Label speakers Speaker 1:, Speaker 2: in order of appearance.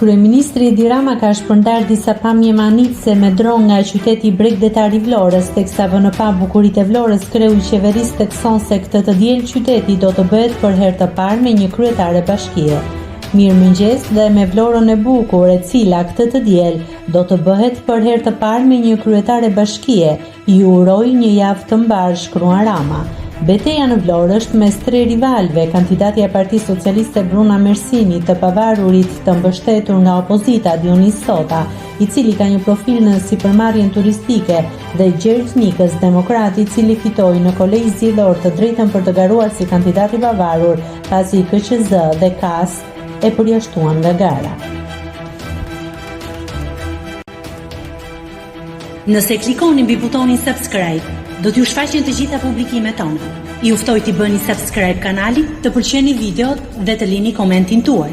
Speaker 1: Kryeministri Edi Rama ka shpërndar disa pamje manitse me dron nga qyteti bregdetar i Vlorës, teksa vënë pa bukuritë e Vlorës, kreu i qeverisë thekson se këtë të diel qyteti do të bëhet për herë të parë me një kryetare bashkie. Mirëmëngjes dhe me Vlorën e bukur, e cila këtë të diel do të bëhet për herë të parë me një kryetare bashkie, ju uroj një javë të mbar, shkruan Rama. Betejë në Vlorë është mes tre rivalëve, kandidatja e Partisë Socialiste Bruna Mersini, të pavarurit të mbështetur nga opozita Dionis Sota, i cili ka një profil në sipërmarrjen turistike, dhe Gjergj Nikës, demokrat, i cili fitoi në kolegj zgjedhor të drejtën për të garuar si kandidat i pavarur, pasi KQZ dhe KAS e përjashtuan nga gara.
Speaker 2: Nëse klikoni mbi butonin subscribe, do t'ju shfaqen të gjitha publikimet tona. Ju ftoj t'i bëni subscribe kanalit, të pëlqeni videot dhe të lini komentin tuaj.